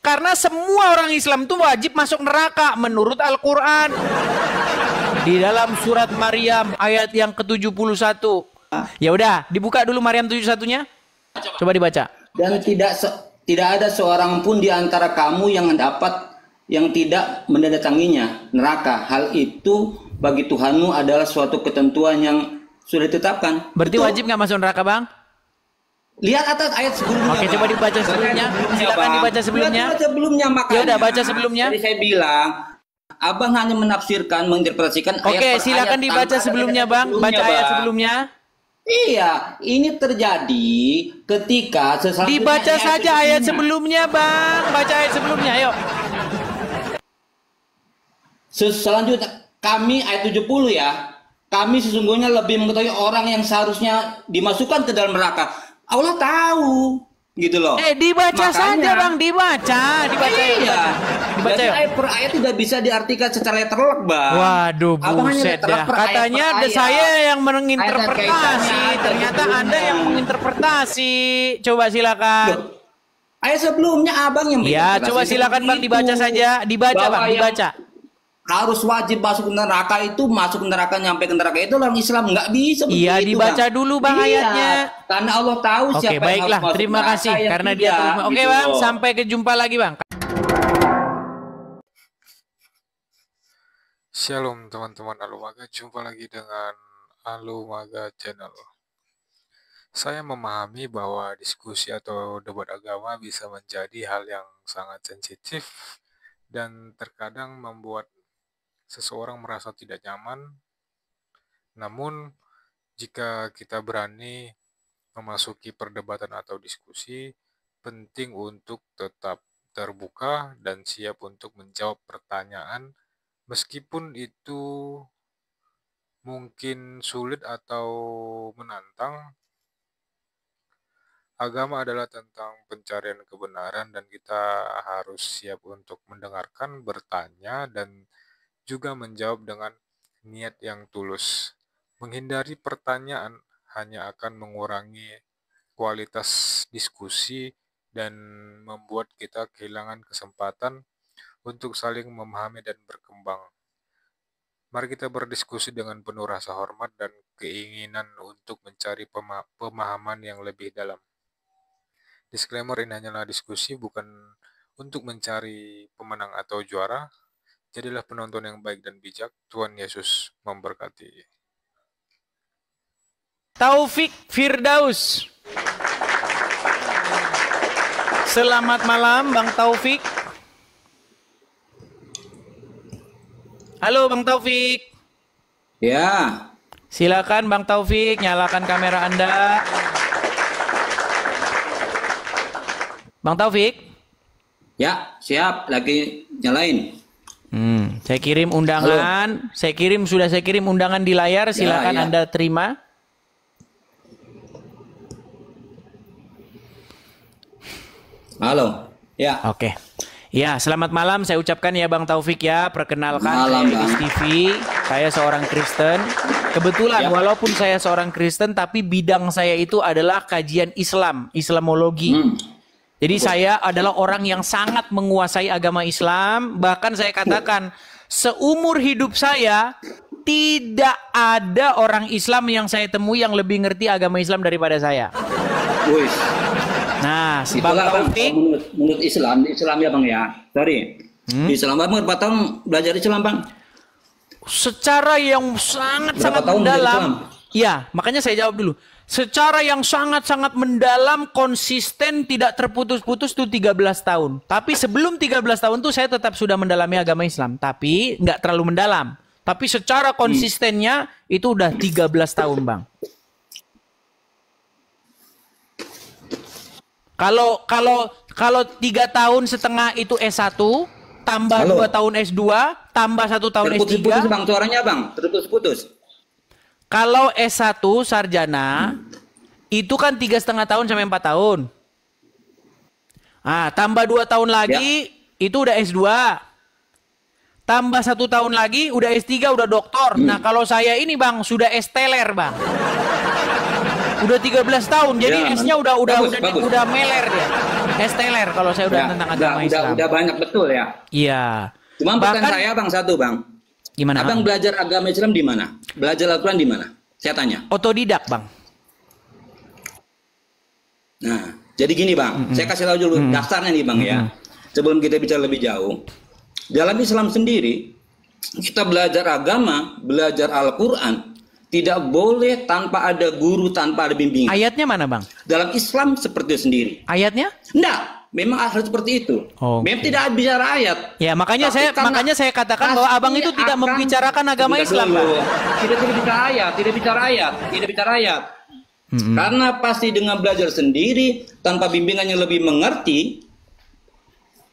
Karena semua orang Islam itu wajib masuk neraka menurut Al-Quran. Di dalam surat Maryam ayat yang ke-71. Ya udah, dibuka dulu Maryam 71-nya. Coba dibaca. Dan tidak ada seorang pun di antara kamu yang tidak mendatanginya neraka. Hal itu bagi Tuhanmu adalah suatu ketentuan yang sudah ditetapkan. Berarti Betul. wajib nggak masuk neraka, Bang? Lihat atas ayat sebelumnya. Oke, coba dibaca sebelumnya. Silakan dibaca sebelumnya. Baca sebelumnya, makanya. Ya udah, baca sebelumnya. Jadi saya bilang, Abang hanya menafsirkan, menginterpretasikan ayat per ayat. Oke, silakan dibaca sebelumnya, Bang. Baca ayat sebelumnya. Iya, ini terjadi ketika sesuatu. Dibaca saja ayat sebelumnya, Bang. Baca ayat sebelumnya, ayo. Selanjutnya, kami ayat 70 ya. Kami sesungguhnya lebih mengetahui orang yang seharusnya dimasukkan ke dalam neraka. Allah tahu, gitu loh. Dibaca saja, Bang. Dibaca. Iya. Dibaca. Jadi ayat per ayat tidak bisa diartikan secara letterlock, Bang. Waduh, buset dah. Katanya ada saya yang menginterpretasi. Ternyata Anda yang menginterpretasi. Coba silakan. Ayat sebelumnya Abang yang Ya, coba silakan Bang dibaca saja. Dibaca, Bang. Dibaca. Harus wajib masuk ke neraka itu, masuk ke neraka, nyampe ke neraka itu orang Islam nggak bisa begitu. Iya, dibaca dulu Bang ayatnya. Karena Allah tahu siapa yang baiklah, harus masuk terima kasih karena dia terima. Oke gitu Bang, loh. sampai jumpa lagi Bang. Shalom teman-teman Alumaga, jumpa lagi dengan Alumaga Channel. Saya memahami bahwa diskusi atau debat agama bisa menjadi hal yang sangat sensitif dan terkadang membuat seseorang merasa tidak nyaman. Namun, jika kita berani memasuki perdebatan atau diskusi, penting untuk tetap terbuka dan siap untuk menjawab pertanyaan, meskipun itu mungkin sulit atau menantang. Agama adalah tentang pencarian kebenaran dan kita harus siap untuk mendengarkan, bertanya, dan juga menjawab dengan niat yang tulus. Menghindari pertanyaan hanya akan mengurangi kualitas diskusi dan membuat kita kehilangan kesempatan untuk saling memahami dan berkembang. Mari kita berdiskusi dengan penuh rasa hormat dan keinginan untuk mencari pemahaman yang lebih dalam. Disclaimer, ini hanyalah diskusi, bukan untuk mencari pemenang atau juara. Jadilah penonton yang baik dan bijak. Tuhan Yesus memberkati. Taufik Firdaus. Selamat malam Bang Taufik. Halo Bang Taufik. Ya. Silakan Bang Taufik, nyalakan kamera Anda. Bang Taufik. Ya, siap, lagi nyalain. Saya kirim undangan. Sudah saya kirim undangan di layar. Silakan ya. Anda terima. Halo. Ya. Oke. Ya, selamat malam saya ucapkan ya Bang Taufik ya. Perkenalkan, malam, saya Edis TV. Saya seorang Kristen. Kebetulan walaupun saya seorang Kristen, tapi bidang saya itu adalah kajian Islam, Islamologi. Jadi saya adalah orang yang sangat menguasai agama Islam. Bahkan saya katakan, seumur hidup saya, tidak ada orang Islam yang saya temui yang lebih ngerti agama Islam daripada saya. Nah, Bang Taufik. Menurut Islam ya Bang ya. Sorry. Islam Bang, berapa tahun belajar Islam Bang? Secara yang sangat-sangat mendalam. Ya, makanya saya jawab dulu. Secara yang sangat-sangat mendalam, konsisten, tidak terputus-putus itu 13 tahun. Tapi sebelum 13 tahun tuh saya tetap sudah mendalami agama Islam. Tapi nggak terlalu mendalam. Tapi secara konsistennya itu udah 13 tahun Bang. Kalau 3 tahun setengah itu S1, tambah 2 tahun S2, tambah 1 tahun S3. Terputus-putus Bang, suaranya Bang, terputus-putus. Kalau S1 sarjana itu kan 3,5 tahun sampai 4 tahun. Ah, tambah 2 tahun lagi itu udah S2. Tambah 1 tahun lagi udah S3, udah doktor. Nah, kalau saya ini Bang sudah S-teler Bang. Udah 13 tahun. Jadi Ya, S-nya bagus. udah meler dia. S teler kalau saya udah Ya, tentang agama Islam. udah banyak betul ya. Iya. Cuma pertanyaan saya Bang satu Bang. Gimana? Abang belajar agama Islam di mana? Belajar Al-Quran di mana? Saya tanya. Otodidak, Bang. Nah, jadi gini Bang, saya kasih tahu dulu dasarnya nih Bang ya. Sebelum kita bicara lebih jauh. Dalam Islam sendiri, kita belajar agama, belajar Al-Quran, tidak boleh tanpa ada guru, tanpa ada bimbingan. Ayatnya mana, Bang? Dalam Islam seperti itu sendiri. Ayatnya? Enggak, memang harus seperti itu. Memang tidak bicara ayat. Ya, makanya saya katakan bahwa Abang itu tidak membicarakan agama Islam, Bang. Tidak bicara ayat. Karena pasti dengan belajar sendiri tanpa bimbingan yang lebih mengerti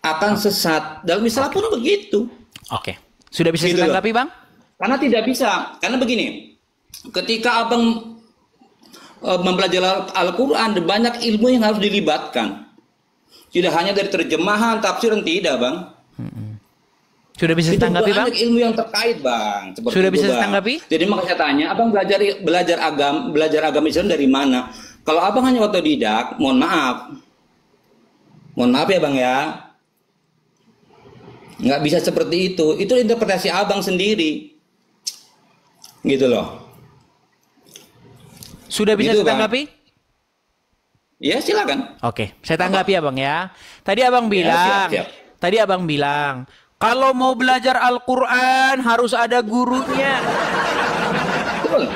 akan sesat. Dalam Islam pun begitu. Oke. Sudah bisa Gitu ditanggapi, Bang? Karena tidak bisa. Karena begini, ketika Abang mempelajari Al-Quran, banyak ilmu yang harus dilibatkan. Tidak hanya dari terjemahan, tafsiran, tidak Bang. Sudah bisa ditanggapi, Bang? Banyak ilmu yang terkait Bang. Sudah bisa ditanggapi? Jadi makanya saya tanya, Abang belajar agama Islam dari mana? Kalau Abang hanya otodidak, mohon maaf ya Bang ya, nggak bisa seperti itu. Itu interpretasi Abang sendiri, gitu loh. Sudah bisa Gitu, ditanggapi? Ya silakan. Oke, saya tanggapi ya Bang ya. Tadi Abang bilang, siap. tadi Abang bilang, kalau mau belajar Al-Quran harus ada gurunya. Betul.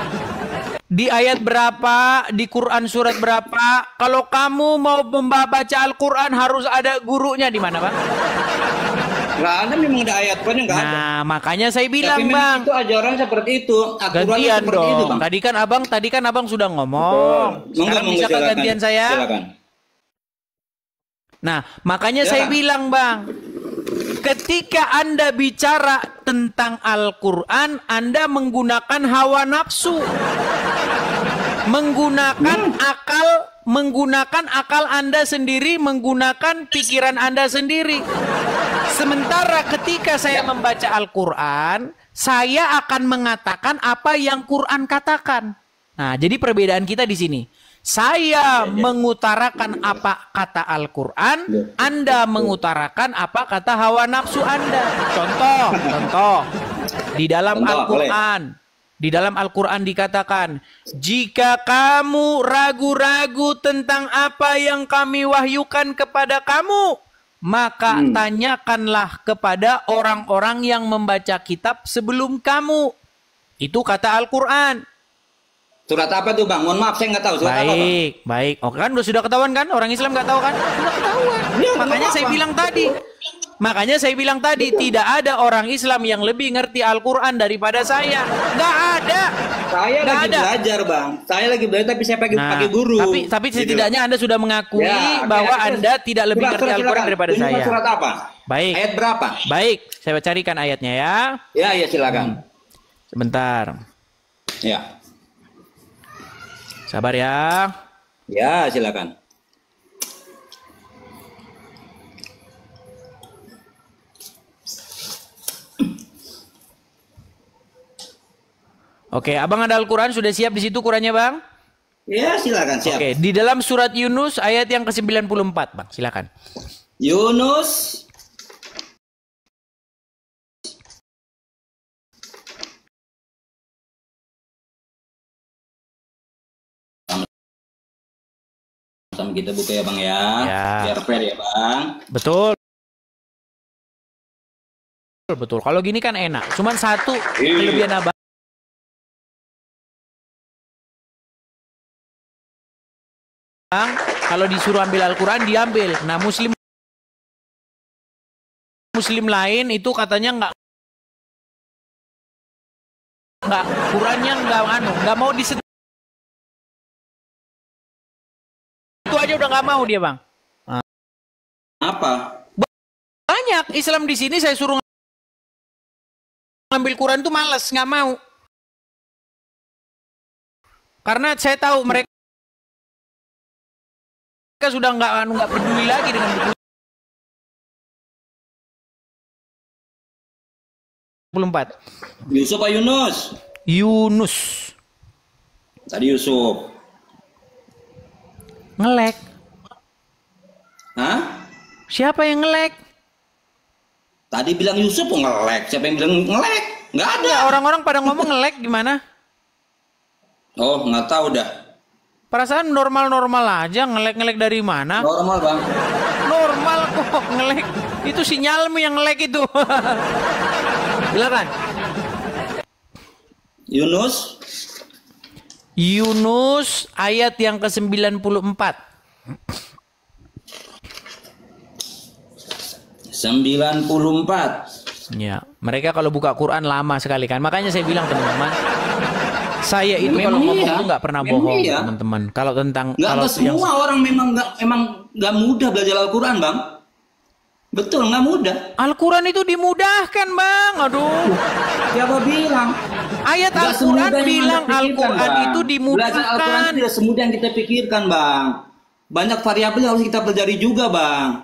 Di ayat berapa, di Quran surat berapa, kalau kamu mau membaca Al-Quran harus ada gurunya. Di mana, Bang? Nggak ada, memang ada ayat Quran yang nggak ada. Nah, makanya saya bilang, Tapi Bang. itu ajaran seperti itu. Aturannya Gantian seperti dong. itu, Bang. Tadi kan Abang sudah ngomong. Sekarang bisa silakan. gantian saya? Silakan. Nah, makanya saya bilang, Bang, ketika Anda bicara tentang Al-Quran, Anda menggunakan hawa nafsu. Menggunakan akal Anda sendiri, menggunakan pikiran Anda sendiri. Sementara ketika saya membaca Al-Quran, saya akan mengatakan apa yang Quran katakan. Nah, jadi perbedaan kita di sini. Saya mengutarakan apa kata Al-Quran, Anda mengutarakan apa kata hawa nafsu Anda. Contoh. Di dalam Al-Quran. Di dalam Al-Quran dikatakan, jika kamu ragu-ragu tentang apa yang kami wahyukan kepada kamu, maka tanyakanlah kepada orang-orang yang membaca kitab sebelum kamu. Itu kata Al-Quran. Surat apa tuh Bang? Mohon maaf saya nggak tahu. Surat apa Bang? Baik. Oke kan sudah ketahuan kan? Orang Islam nggak tahu kan? Sudah ketahuan. Ya, Makanya saya bilang tadi, tidak ada orang Islam yang lebih ngerti Al-Quran daripada saya. Nggak ada. Saya lagi belajar Bang. Saya lagi belajar tapi saya pakai guru. Tapi setidaknya Anda sudah mengakui bahwa Anda tidak lebih ngerti Al-Quran daripada saya. Surat apa? Baik. Ayat berapa? Baik, saya carikan ayatnya ya. Ya silakan. Sebentar. Ya. Sabar ya. Ya, silakan. Oke, Abang ada Al-Quran, sudah siap di situ Qurannya, Bang? Ya, silakan, siap. Oke, di dalam surat Yunus ayat yang ke-94, Bang. Silakan. Yunus sama kita buka ya Bang ya. Biar fair ya Bang. Betul. Kalau gini kan enak. Cuman satu kelebihan Abang. Kalau disuruh ambil Al-Quran diambil. Nah muslim lain itu katanya nggak Qurannya nggak mau disentuh. Itu aja udah nggak mau dia Bang. Apa? Banyak Islam di sini saya suruh ngambil Quran tuh malas, nggak mau. Karena saya tahu mereka sudah nggak peduli lagi dengan buku 24. Yusuf apa Yunus? Yunus. Tadi Yusuf. Ngelek. Hah? Siapa yang ngelek? Tadi bilang Yusuf ngelek. Siapa yang bilang ngelek? Nggak ada. Ya, orang-orang pada ngomong ngelek gimana? Oh, nggak tahu dah. Perasaan normal-normal aja, ngelek-ngelek dari mana? Normal, Bang. Normal kok ngelek. Itu sinyalmu yang ngelek itu. Silakan. Yunus ayat yang ke-94. 94. Ya, mereka kalau buka Quran lama sekali kan. Makanya saya bilang teman-teman, saya itu kalau ngomong itu nggak pernah bohong, teman-teman. Kalau tentang nggak semua orang memang nggak mudah belajar Al-Quran, Bang. Betul, nggak mudah. Al-Quran itu dimudahkan, Bang. Aduh. Siapa bilang? Ayat Al-Quran bilang Al-Quran itu dimudahkan. Belajar Al-Quran tidak semudah yang kita pikirkan, Bang. Banyak variabel yang harus kita pelajari juga, Bang.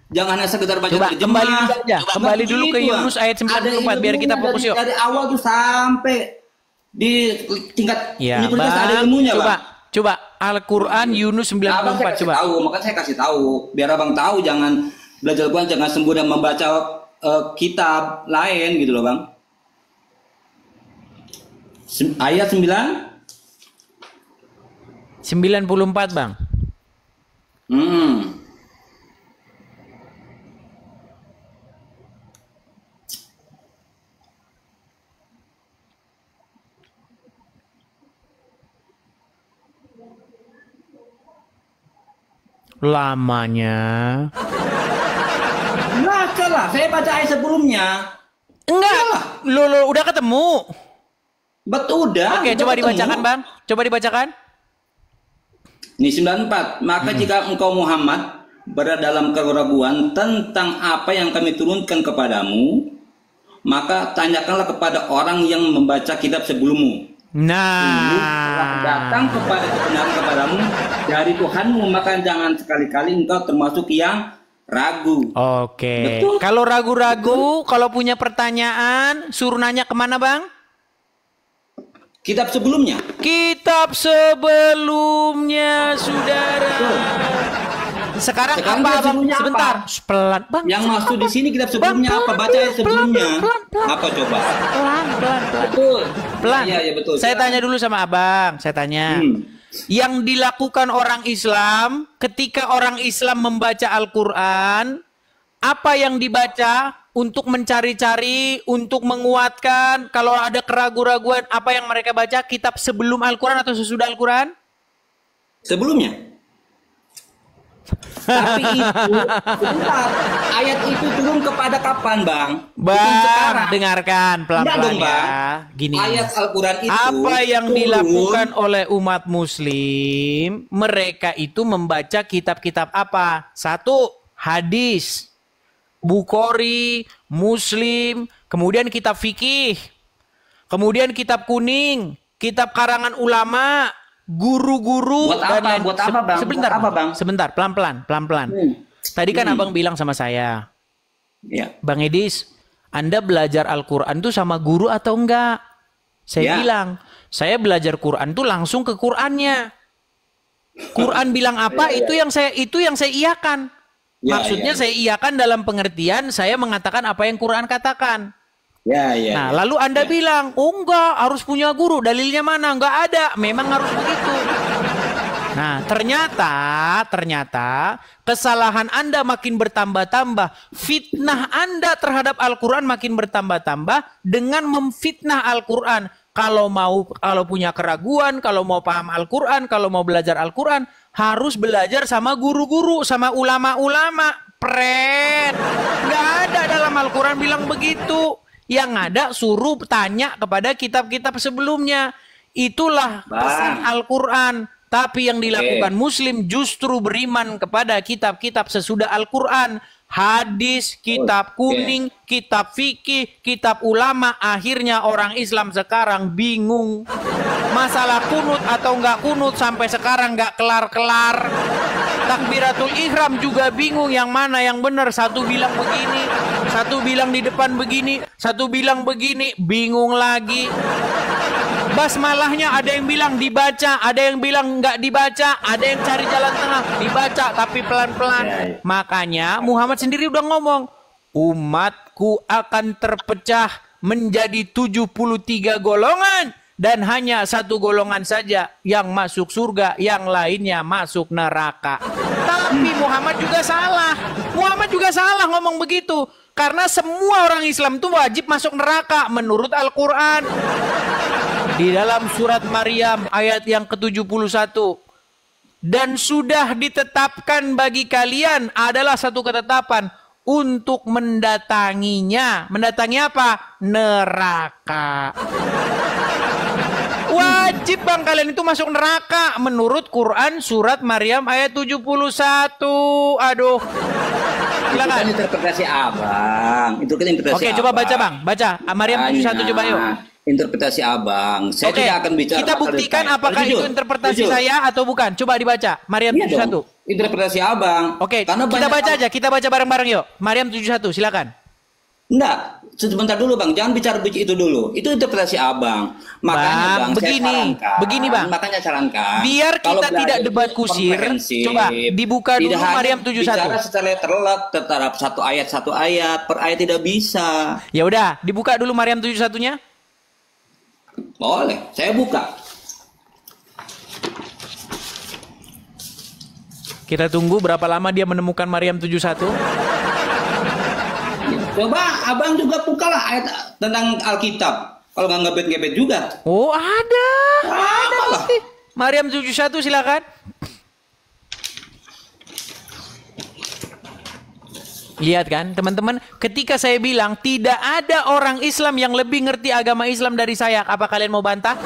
Jangan hanya sekedar baca terjemah. Kembali dulu aja. Kembali dulu ke Yunus ayat 94 biar kita fokus yuk. Dari awal tuh sampai di tingkat universitas ada ilmunya, Bang. Coba Al-Quran Yunus 94 coba. Makanya saya kasih tahu biar Abang tahu, jangan belajar Al-Quran jangan sembuh dan membaca kitab lain gitu loh, Bang. Ayat 94, Bang. Lamanya. Baca lah, saya baca ayat sebelumnya. Enggak, lo udah ketemu. Betul udah. Oke, coba dibacakan, Bang. Coba dibacakan. Ini 94. Maka jika engkau Muhammad berada dalam keraguan tentang apa yang kami turunkan kepadamu, maka tanyakanlah kepada orang yang membaca kitab sebelummu. Nah, datang kepada kebenaran kepadamu dari Tuhanmu, maka jangan sekali-kali engkau termasuk yang ragu. Oke. Betul. Kalau ragu-ragu, kalau punya pertanyaan, suruh nanya kemana, Bang? Kitab sebelumnya. Kitab sebelumnya, saudara. Betul. Sekarang apa, Bang? Sebentar. Pelan, Bang. Yang maksud di sini kitab sebelumnya apa? Baca ayat sebelumnya. Apa coba? Pelan. Betul. Pelan. Iya, betul. Saya tanya dulu sama Abang. Saya tanya. Yang dilakukan orang Islam ketika orang Islam membaca Al-Quran, apa yang dibaca untuk mencari-cari, untuk menguatkan, kalau ada keraguan-raguan, apa yang mereka baca? Kitab sebelum Al-Quran atau sesudah Al-Quran? Sebelumnya. Tapi itu, sebentar, ayat itu turun kepada kapan, Bang? Bang, dengarkan pelan-pelan ya. Gini. Ayat Al-Quran itu apa yang dilakukan oleh umat muslim, mereka itu membaca kitab-kitab apa? Satu, hadis, Bukhari, Muslim, kemudian kitab fikih, kemudian kitab kuning, kitab karangan ulama, guru-guru. Buat apa, Bang? Sebentar, buat apa, Bang? Sebentar, pelan-pelan. Tadi kan Abang bilang sama saya, ya. Bang Edis, Anda belajar Al-Quran tuh sama guru atau enggak? Saya bilang, saya belajar Quran tuh langsung ke Qurannya. Quran bilang apa, itu yang saya iakan. Maksudnya saya iakan dalam pengertian saya mengatakan apa yang Quran katakan. Nah, lalu Anda bilang, oh enggak, harus punya guru. Dalilnya mana? Enggak ada. Memang harus begitu. Nah, ternyata kesalahan Anda makin bertambah-tambah. Fitnah Anda terhadap Al-Quran makin bertambah-tambah dengan memfitnah Al-Quran. Kalau punya keraguan, kalau mau paham Al-Quran, kalau mau belajar Al-Quran, harus belajar sama guru-guru, sama ulama-ulama. Nggak ada dalam Al-Quran bilang begitu. Yang ada suruh tanya kepada kitab-kitab sebelumnya. Itulah pesan Al-Quran. Tapi yang dilakukan Muslim justru beriman kepada kitab-kitab sesudah Al-Quran. Hadis, kitab kuning, kitab fikih, kitab ulama. Akhirnya orang Islam sekarang bingung. Masalah kunut atau nggak kunut sampai sekarang nggak kelar-kelar. Takbiratul ihram juga bingung yang mana yang benar. Satu bilang begini, satu bilang di depan begini, satu bilang begini. Bingung lagi. Basmalahnya ada yang bilang dibaca, ada yang bilang nggak dibaca, ada yang cari jalan tengah, dibaca tapi pelan-pelan. Makanya Muhammad sendiri udah ngomong, umatku akan terpecah menjadi 73 golongan dan hanya satu golongan saja yang masuk surga, yang lainnya masuk neraka. Tapi Muhammad juga salah. Muhammad juga salah ngomong begitu. Karena semua orang Islam itu wajib masuk neraka menurut Al-Quran. Di dalam surat Maryam ayat yang ke-71. Dan sudah ditetapkan bagi kalian adalah satu ketetapan untuk mendatanginya. Mendatangi apa? Neraka. Wajib bang kalian itu masuk neraka menurut Quran surat Maryam ayat 71. Aduh. Itu kan interpretasi abang. Itu kan interpretasi. Oke, coba baca bang. Baca Maryam 71 coba yuk. Interpretasi abang. Saya tidak akan bicara. Kita buktikan apakah itu interpretasi saya atau bukan. Coba dibaca Maryam 71. Interpretasi abang. Oke, kita baca aja. Kita baca bareng-bareng yuk. Maryam 71 silakan. Enggak, sebentar dulu bang, jangan bicara itu dulu. Itu interpretasi abang. Makanya bang, begini bang. Makanya sarankan. Biar kita tidak debat kusir. Coba dibuka dulu Maryam 71. Bicara secara terlek, tertarap satu ayat per ayat tidak bisa. Ya udah, dibuka dulu Maryam 71-nya. Boleh, saya buka. Kita tunggu berapa lama dia menemukan Maryam 71. Coba abang juga bukalah ayat tentang Alkitab. Kalau nggak ngebet-ngebet juga. Oh ada. Ada lah. Maryam 71 silakan. Lihat kan teman-teman, ketika saya bilang tidak ada orang Islam yang lebih ngerti agama Islam dari saya, apa kalian mau bantah?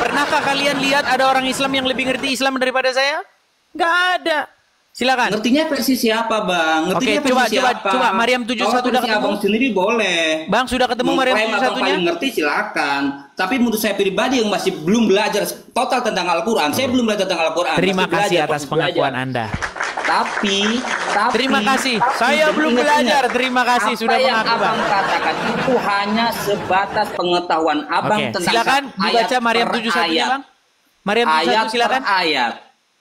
Pernahkah kalian lihat ada orang Islam yang lebih ngerti Islam daripada saya? Nggak ada. Silakan. Ngertinya versi siapa, Bang? Ngertinya versi siapa? Coba Maryam 71 udah ketemu. Abang sendiri boleh. Bang, sudah ketemu Maryam 71-nya? Ngerti silakan. Tapi menurut saya pribadi yang masih belum belajar total tentang Al-Qur'an. Saya belum belajar tentang Al-Qur'an. Terima kasih atas pengakuan Anda. Tapi terima kasih. Saya belum belajar. Terima kasih sudah mengaku, Bang. Abang katakan itu hanya sebatas pengetahuan Abang tentang silakan dibaca Maryam 71-nya, Bang. Maryam 71 silakan.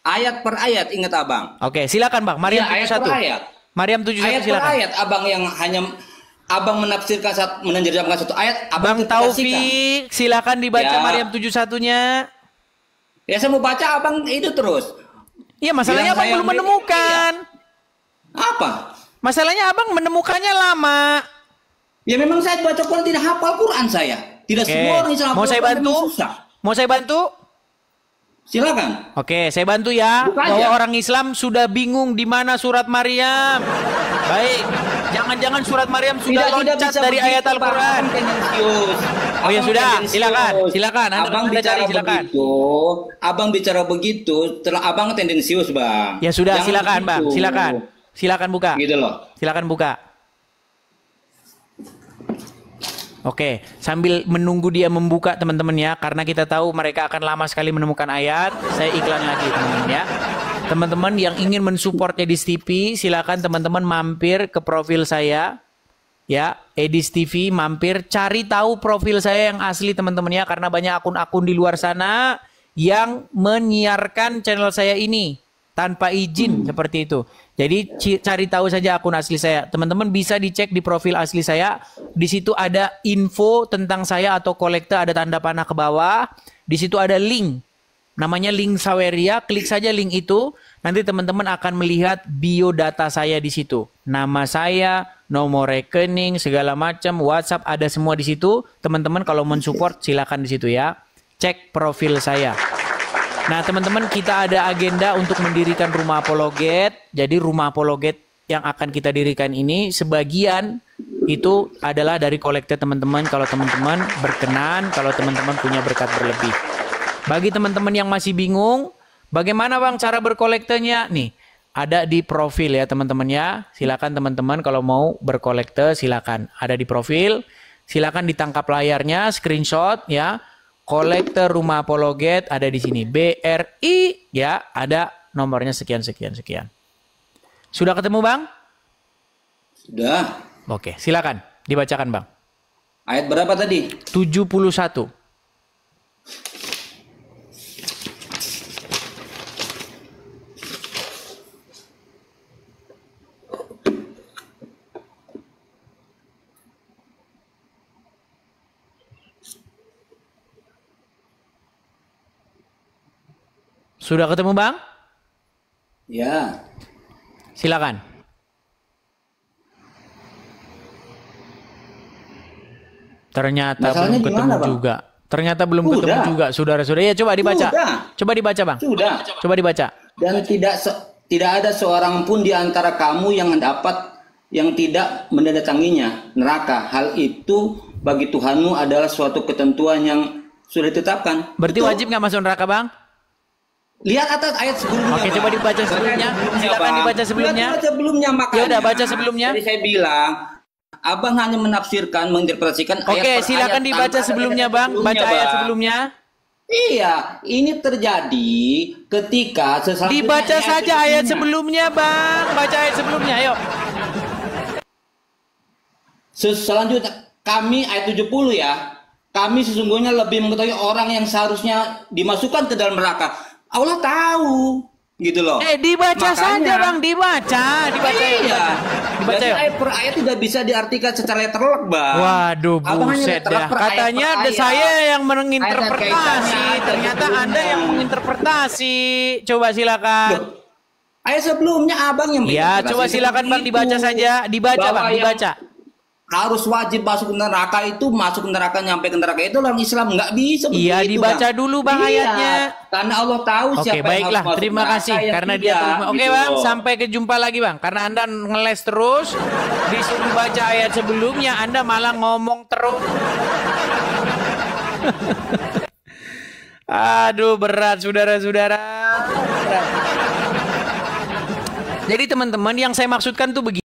Ayat per ayat, ingat abang. Oke, silakan bang. Maryam 71. Ayat per ayat. Maryam 71 ayat silakan. Per ayat, abang yang hanya abang menafsirkan menjerjamkan satu ayat. Bang Taufik, silakan dibaca Maryam 71-nya. Ya saya mau baca abang itu terus. Iya, masalahnya abang belum menemukan. Iya. Apa? Masalahnya abang menemukannya lama. Ya memang saya baca Quran tidak hafal Quran saya. Tidak semua orang Islam. Mau saya bantu? Mau saya bantu? Silakan. Oke, saya bantu ya. Bahwa orang Islam sudah bingung di mana surat Maryam. Baik. Jangan-jangan surat Maryam sudah loncat dari ayat Al-Quran. Oh ya sudah, silakan. Silakan. Abang bicara begitu. Abang bicara begitu, abang tendensius, Bang. Ya sudah, silakan, Bang. Silakan. Silakan buka. Gitu loh. Silakan buka. Oke, sambil menunggu dia membuka teman-teman ya, karena kita tahu mereka akan lama sekali menemukan ayat. Saya iklan lagi teman-teman ya. Teman-teman yang ingin mensupport Edis TV, silakan teman-teman mampir ke profil saya. Ya, Edis TV mampir, cari tahu profil saya yang asli teman-teman ya, karena banyak akun-akun di luar sana yang menyiarkan channel saya ini tanpa izin seperti itu. Jadi cari tahu saja akun asli saya. Teman-teman bisa dicek di profil asli saya. Di situ ada info tentang saya atau kolektor, ada tanda panah ke bawah. Di situ ada link. Namanya link Saweria. Klik saja link itu. Nanti teman-teman akan melihat biodata saya di situ. Nama saya, nomor rekening, segala macam, WhatsApp ada semua di situ. Teman-teman kalau mensupport silakan di situ ya. Cek profil saya. Nah teman-teman, kita ada agenda untuk mendirikan rumah apologet. Jadi rumah apologet yang akan kita dirikan ini sebagian itu adalah dari kolektor teman-teman. Kalau teman-teman berkenan, kalau teman-teman punya berkat berlebih. Bagi teman-teman yang masih bingung, bagaimana bang cara berkolektornya? Nih, ada di profil ya teman-teman ya. Silakan teman-teman kalau mau berkolektor silakan. Ada di profil, silakan ditangkap layarnya, screenshot ya. Kolektor rumah apologet ada di sini. BRI ya, ada nomornya sekian. Sudah ketemu bang? Sudah. Oke, silakan dibacakan bang. Ayat berapa tadi? 71. Sudah ketemu Bang? Ya. Silakan. Ternyata Masalahnya belum ketemu gimana, Bang? juga. Ternyata belum Sudah. ketemu juga, saudara-saudara. Ya coba dibaca. Sudah. Coba dibaca, Bang. Sudah. Coba dibaca. Dan tidak ada seorang pun di antara kamu yang tidak mendatanginya neraka. Hal itu bagi Tuhanmu adalah suatu ketentuan yang sudah ditetapkan. Berarti Betul. wajib nggak masuk neraka, Bang? Lihat atas ayat sebelumnya. Oke, coba dibaca sebelumnya. Silakan Bang. dibaca sebelumnya. Lihat sebelumnya makanya. Ya udah, baca sebelumnya. Jadi saya bilang, Abang hanya menafsirkan, menginterpretasikan ayat Oke, per silakan ayat dibaca tanpa ada sebelumnya, ayat Bang. Baca ayat Bang. sebelumnya. Iya, ini terjadi ketika sesuatu Dibaca saja ayat sebelumnya, Bang. Baca ayat sebelumnya, ayo. Selanjutnya kami ayat 70 ya. Kami sesungguhnya lebih mengetahui orang yang seharusnya dimasukkan ke dalam neraka. Allah tahu, gitu loh. Dibaca Makanya- saja, Bang. Dibaca. Iya. Dibaca, Jadi yuk. ayat per ayat tidak bisa diartikan secara letterlock, Bang. Waduh, Abang hanya buset letterlock dah. per ayat Katanya per ada ayat. saya yang Ayat menginterpretasi. kaitannya, Ternyata ayat Anda yang sebelumnya. menginterpretasi. Coba silakan. Loh, ayat sebelumnya Abang yang Ya, menginterpretasi coba silakan, seperti Bang, dibaca itu. saja. Dibaca, Bahwa Bang, yang dibaca. harus wajib masuk ke neraka itu masuk ke neraka nyampe ke neraka itu orang Islam nggak bisa begitu. Iya, dibaca dulu, Bang, Iya, ayatnya. karena Allah tahu Oke, siapa yang baiklah. harus masuk Terima neraka, kasih yang karena dia tidak, terima. Oke, gitu Bang, loh. sampai jumpa lagi, Bang. Karena Anda ngeles terus, disuruh baca ayat sebelumnya, Anda malah ngomong terus. Aduh, berat, saudara-saudara. Berat. Jadi teman-teman, yang saya maksudkan tuh begini.